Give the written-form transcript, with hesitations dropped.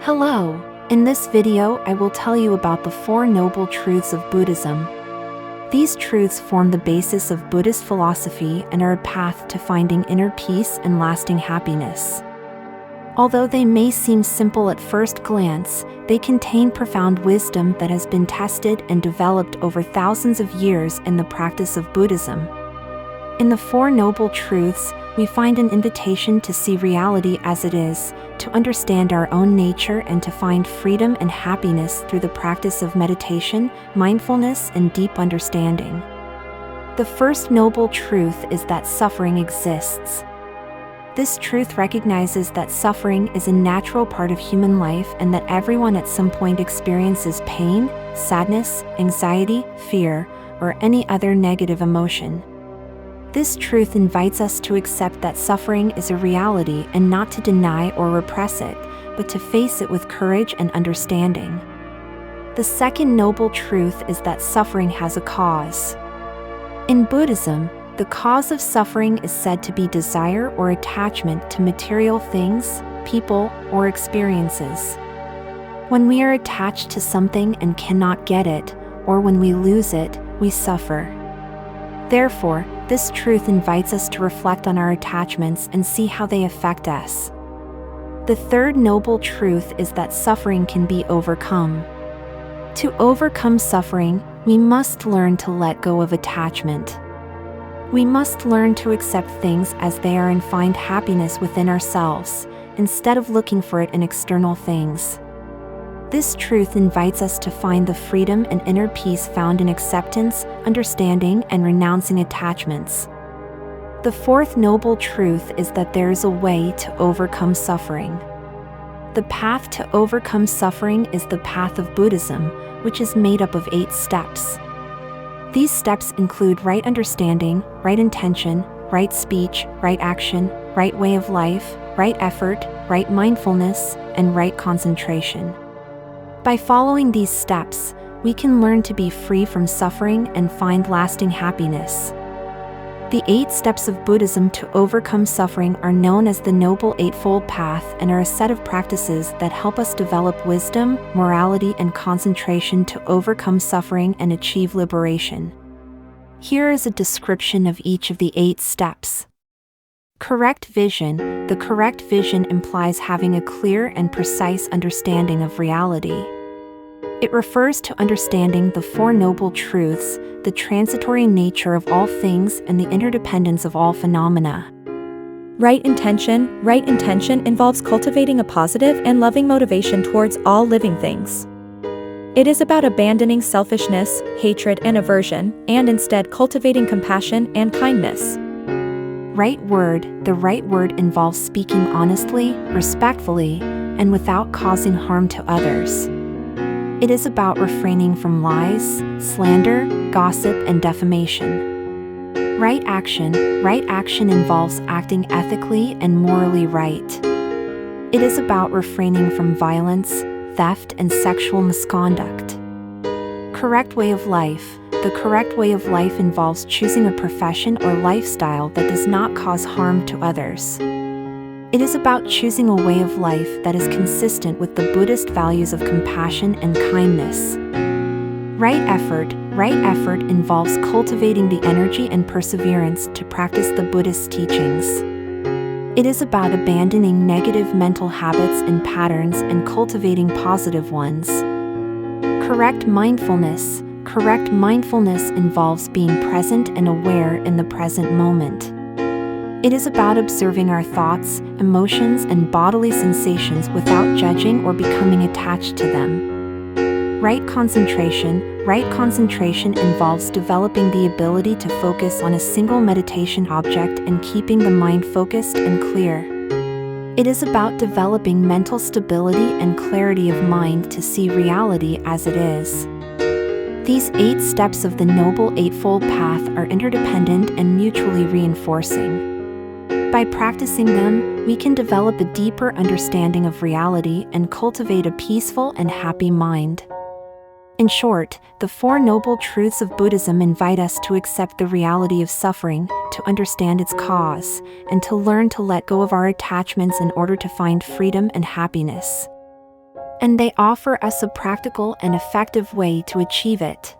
Hello, in this video I will tell you about the 4 Noble Truths of Buddhism. These truths form the basis of Buddhist philosophy and are a path to finding inner peace and lasting happiness. Although they may seem simple at first glance, they contain profound wisdom that has been tested and developed over thousands of years in the practice of Buddhism. In the 4 Noble Truths, we find an invitation to see reality as it is, to understand our own nature and to find freedom and happiness through the practice of meditation, mindfulness, and deep understanding. The first noble truth is that suffering exists. This truth recognizes that suffering is a natural part of human life and that everyone at some point experiences pain, sadness, anxiety, fear, or any other negative emotion. This truth invites us to accept that suffering is a reality and not to deny or repress it, but to face it with courage and understanding. The second noble truth is that suffering has a cause. In Buddhism, the cause of suffering is said to be desire or attachment to material things, people, or experiences. When we are attached to something and cannot get it, or when we lose it, we suffer. Therefore, this truth invites us to reflect on our attachments and see how they affect us. The third noble truth is that suffering can be overcome. To overcome suffering, we must learn to let go of attachment. We must learn to accept things as they are and find happiness within ourselves, instead of looking for it in external things. This truth invites us to find the freedom and inner peace found in acceptance, understanding, and renouncing attachments. The fourth noble truth is that there is a way to overcome suffering. The path to overcome suffering is the path of Buddhism, which is made up of 8 steps. These steps include right understanding, right intention, right speech, right action, right way of life, right effort, right mindfulness, and right concentration. By following these steps, we can learn to be free from suffering and find lasting happiness. The 8 steps of Buddhism to overcome suffering are known as the Noble Eightfold Path and are a set of practices that help us develop wisdom, morality, and concentration to overcome suffering and achieve liberation. Here is a description of each of the 8 steps. Correct vision. The correct vision implies having a clear and precise understanding of reality. It refers to understanding the 4 noble truths, the transitory nature of all things, and the interdependence of all phenomena. Right intention. Right intention involves cultivating a positive and loving motivation towards all living things. It is about abandoning selfishness, hatred, and aversion, and instead cultivating compassion and kindness. Right word. The right word involves speaking honestly, respectfully, and without causing harm to others. It is about refraining from lies, slander, gossip, and defamation. Right action. Right action involves acting ethically and morally right. It is about refraining from violence, theft, and sexual misconduct. Correct way of life. The correct way of life involves choosing a profession or lifestyle that does not cause harm to others. It is about choosing a way of life that is consistent with the Buddhist values of compassion and kindness. Right effort. Right effort involves cultivating the energy and perseverance to practice the Buddhist teachings. It is about abandoning negative mental habits and patterns and cultivating positive ones. Correct mindfulness. Correct mindfulness involves being present and aware in the present moment. It is about observing our thoughts, emotions, and bodily sensations without judging or becoming attached to them. Right concentration. Right concentration involves developing the ability to focus on a single meditation object and keeping the mind focused and clear. It is about developing mental stability and clarity of mind to see reality as it is. These 8 steps of the Noble Eightfold Path are interdependent and mutually reinforcing. By practicing them, we can develop a deeper understanding of reality and cultivate a peaceful and happy mind. In short, the 4 Noble Truths of Buddhism invite us to accept the reality of suffering, to understand its cause, and to learn to let go of our attachments in order to find freedom and happiness. and they offer us a practical and effective way to achieve it.